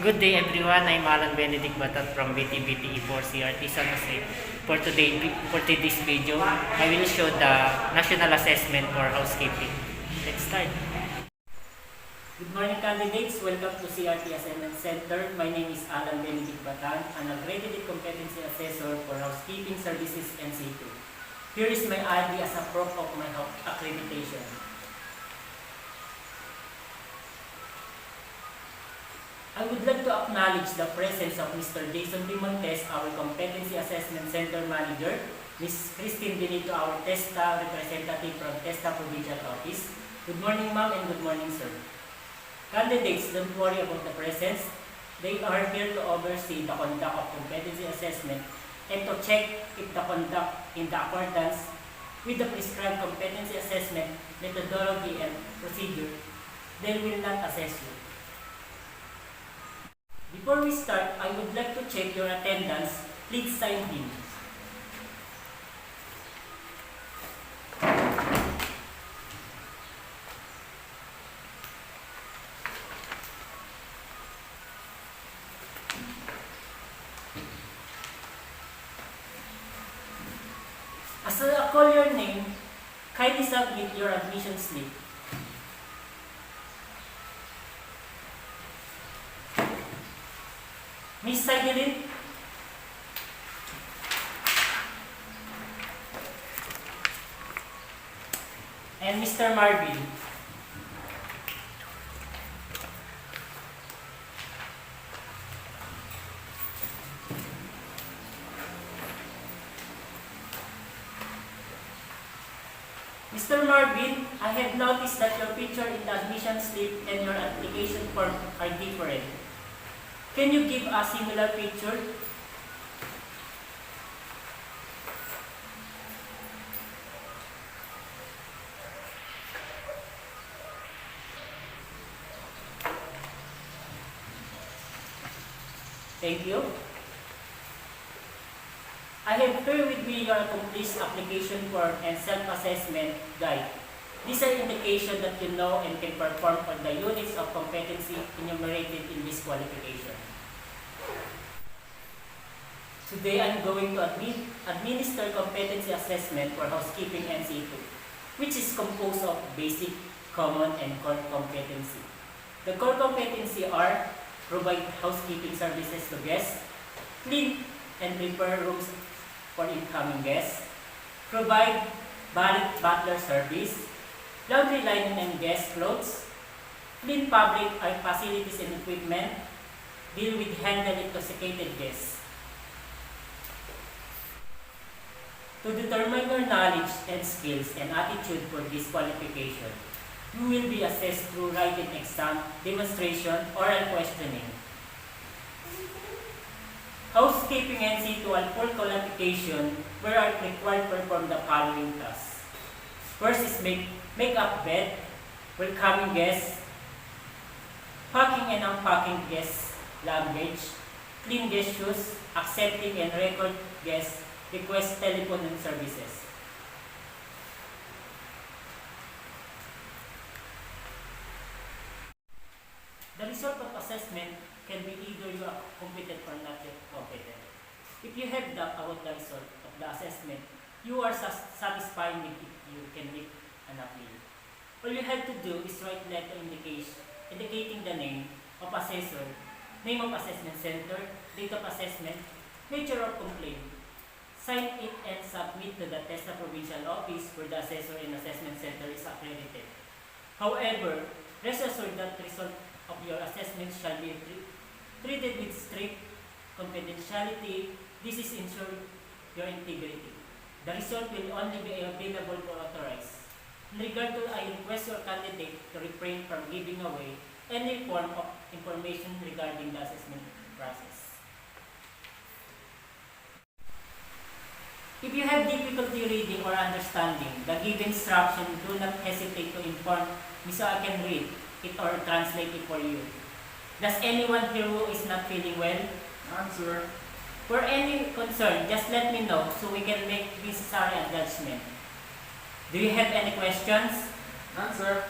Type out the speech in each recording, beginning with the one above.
Good day everyone, I'm Allan Benedick Batan from BT-COC1 San Jose. For today's video, I will show the national assessment for housekeeping. Let's start. Good morning candidates, welcome to CRT Assessment Center. My name is Allan Benedick Batan, an accredited competency assessor for housekeeping services NC2. Here is my ID as a proof of my accreditation. I would like to acknowledge the presence of Mr. Jason D. Montes, our Competency Assessment Center Manager, Ms. Christine Benito, our TESTA representative from TESTA Provincial Office. Good morning, ma'am, and good morning, sir. Candidates, don't worry about the presence. They are here to oversee the conduct of competency assessment and to check if the conduct in the accordance with the prescribed competency assessment methodology and procedure. They will not assess you. Before we start, I would like to check your attendance. Please sign in. As I call your name, kindly submit your admission slip. Miss Sigelin, and Mr. Marvin. Mr. Marvin, I have noticed that your picture in the admission slip and your application form are different. Can you give a similar picture? Thank you. I have here with me your complete application form and self-assessment guide. These are indications that you know and can perform on the units of competency enumerated in this qualification. Today, I'm going to administer competency assessment for housekeeping NC2, which is composed of basic, common, and core competency. The core competency are provide housekeeping services to guests, clean and prepare rooms for incoming guests, provide butler service, laundry linen and guest clothes, clean public facilities and equipment, deal with handle intoxicated guests. To determine your knowledge and skills and attitude for this qualification, you will be assessed through written exam, demonstration, oral questioning. Housekeeping NC2 and full qualification where are required to perform the following tasks. First is make up bed, welcoming guests, packing and unpacking guests' luggage, clean guest shoes, accepting and record guests' request telephone and services. The result of assessment can be either you are competent or not yet competent. If you have doubt about the result of the assessment, you are satisfied with it, you can make an appeal. All you have to do is write letter indicating the name of assessor, name of assessment center, date of assessment, nature of complaint. Sign it and submit to the TESTA Provincial Office where the assessor and assessment center is accredited. However, rest assured that result of your assessment shall be treated with strict confidentiality. This is ensure your integrity. The result will only be available for authorized. In regard to, I request your candidate to refrain from giving away any form of information regarding the assessment process. If you have difficulty reading or understanding the given instruction, do not hesitate to inform me so I can read it or translate it for you. Does anyone here who is not feeling well? Answer. For any concern, just let me know so we can make necessary adjustment. Do you have any questions? Answer.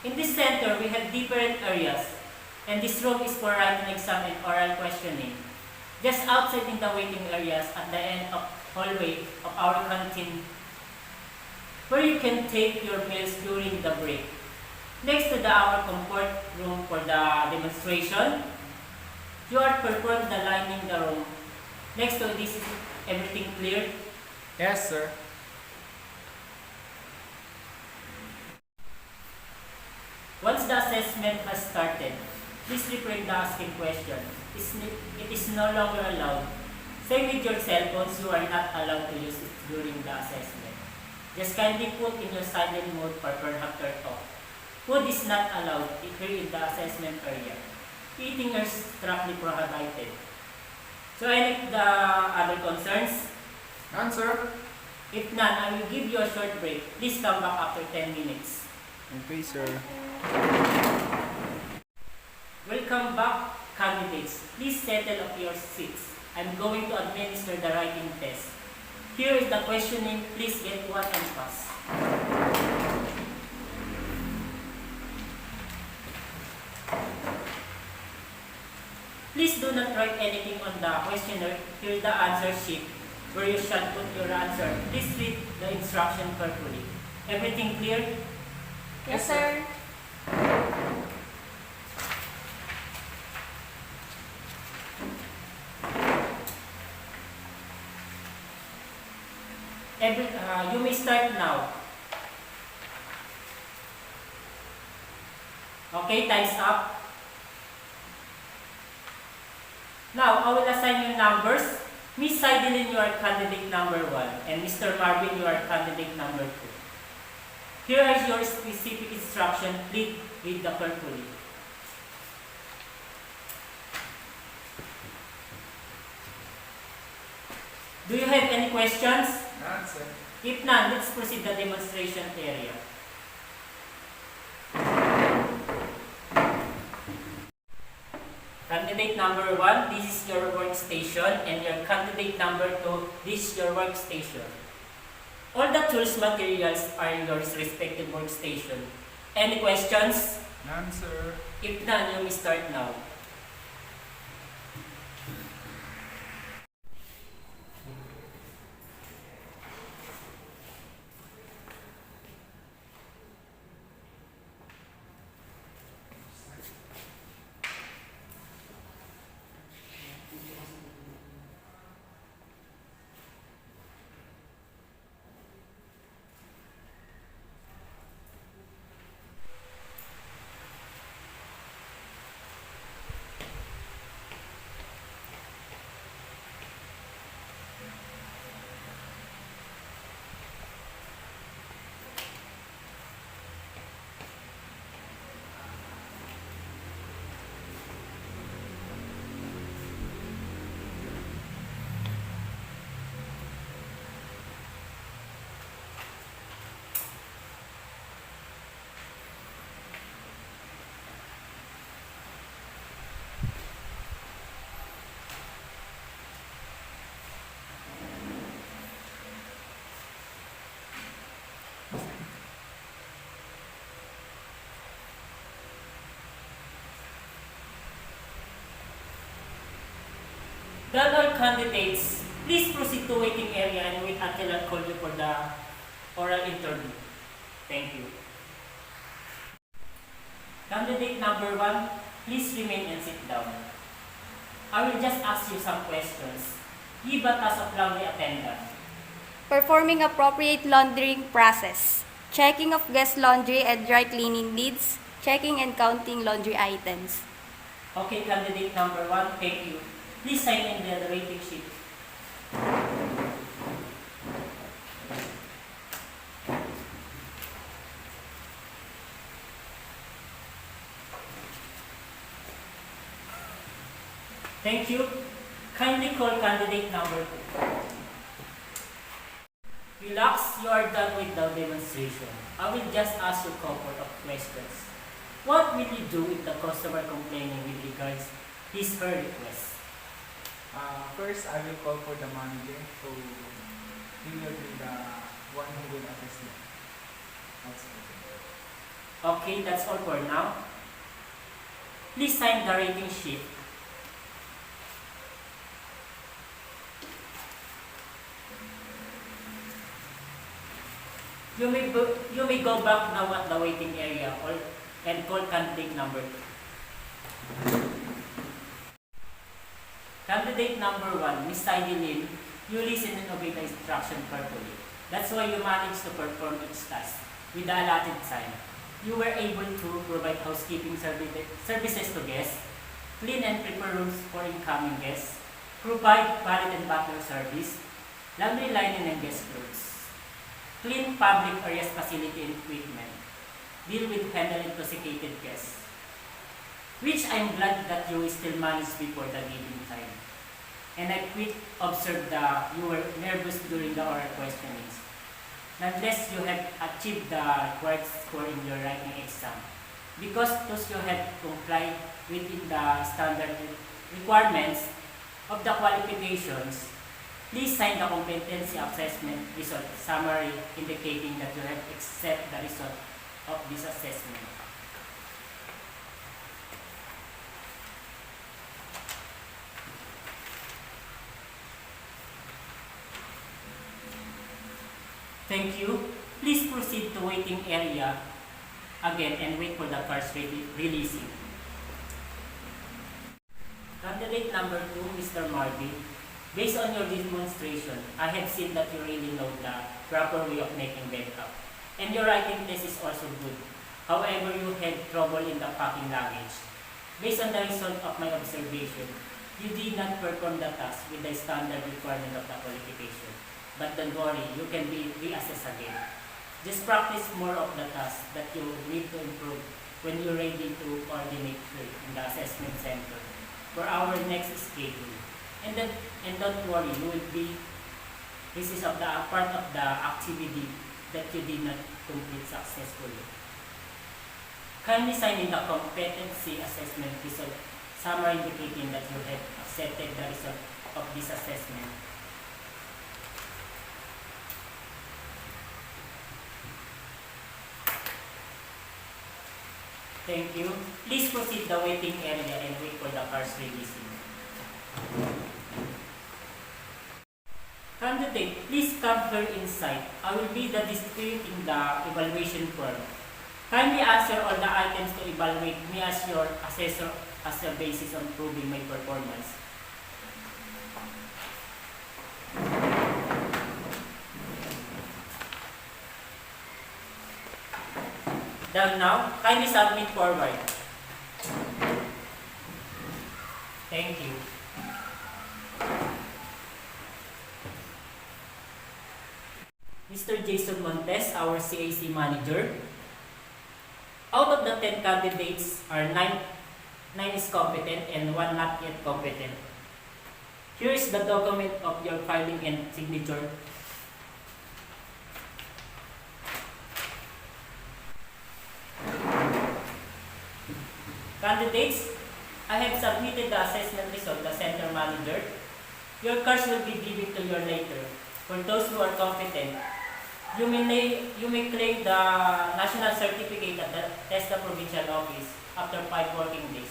In this center, we have different areas. And this room is for writing exam and oral questioning. Just outside in the waiting areas at the end of hallway of our canteen, where you can take your meals during the break. Next to our comfort room for the demonstration, you are performed the lining the room. Next to this, is everything clear? Yes, sir. Once the assessment has started, please refrain the asking questions. It is no longer allowed. Same with your cell phones, you are not allowed to use it during the assessment. Just kindly put in your silent mode for perhaps turn off. Food is not allowed here in the assessment area. Eating is strictly prohibited. So any the other concerns? None, sir. If none, I will give you a short break. Please come back after 10 minutes. Okay, sir. Welcome back, candidates. Please settle up your seats. I'm going to administer the writing test. Here is the questioning. Please get one and pass. Please do not write anything on the questionnaire. Here is the answer sheet where you shall put your answer. Please read the instruction carefully. Everything clear? Yes, sir. You may start now. Okay, time's up. Now, I will assign you numbers. Miss Sidelin, you are candidate number 1, and Mr. Marvin, you are candidate number 2. Here is your specific instruction. Please read the carefully. Do you have any questions? None, sir. If none, let's proceed the demonstration area. Candidate number 1, this is your workstation, and your candidate number 2, this is your workstation. All the tools materials are in your respective workstation. Any questions? None, sir. If none, you may start now. Done all candidates, please proceed to waiting area and wait until I call you for the oral interview. Thank you. Candidate number 1, please remain and sit down. I will just ask you some questions. Give a task of laundry attendant. Performing appropriate laundering process. Checking of guest laundry and dry cleaning needs. Checking and counting laundry items. Okay, candidate number 1, thank you. Please sign in the rating sheet. Thank you. Kindly call candidate number 2. Relax, you are done with the demonstration. I will just ask you a couple of questions. What will you do if the customer complaining with regards his her request? First, I will call for the manager, so he will be the one who will assist me. That's it. Okay, that's all for now. Please sign the rating sheet. You may go back now at the waiting area and call candidate number 2. Candidate number 1, Miss Heidi Lin, you listen and obey the instruction carefully. That's why you managed to perform each task with the allotted time. You were able to provide housekeeping services to guests, clean and prepare rooms for incoming guests, provide valet and butler service, laundry linen and guest clothes, clean public areas facility and equipment, deal with handle intoxicated guests, which I'm glad that you still managed before the given time. And I quit observed that you were nervous during the oral questionings. Nonetheless, you have achieved the required score in your writing exam. Because thus you have complied within the standard requirements of the qualifications, please sign the competency assessment result summary indicating that you have accepted the result of this assessment. Thank you. Please proceed to waiting area again and wait for the cars releasing. Candidate number 2, Mr. Marvin. Based on your demonstration, I have seen that you really know the proper way of making backup. And your writing test is also good. However, you had trouble in the packing luggage. Based on the result of my observation, you did not perform the task with the standard requirement of the qualification. But don't worry, you can be reassessed again. Just practice more of the tasks that you need to improve when you're ready to coordinate here in the assessment center for our next schedule. And don't worry, you will be, this is of the part of the activity that you did not complete successfully. Kindly sign in the competency assessment result summary indicating that you have accepted the result of this assessment. Thank you. Please proceed the waiting area and wait for the cars releasing. Candidate, please come here inside. I will be the distributing the evaluation form. Kindly answer all the items to evaluate me as your assessor as a basis on proving my performance. Done now. Kindly submit forward. Thank you. Mr. Jason Montes, our CAC manager. Out of the 10 candidates, 9 is competent and 1 not yet competent. Here is the document of your filing and signature. Candidates, I have submitted the assessment result to the center manager. Your cards will be given to you later. For those who are competent, you may claim the national certificate at the TESDA provincial office after 5 working days.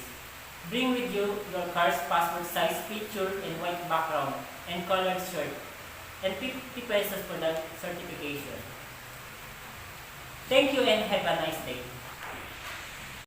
Bring with you your cards, passport size, picture, and white background, and colored shirt, and 50 pesos for the certification. Thank you and have a nice day.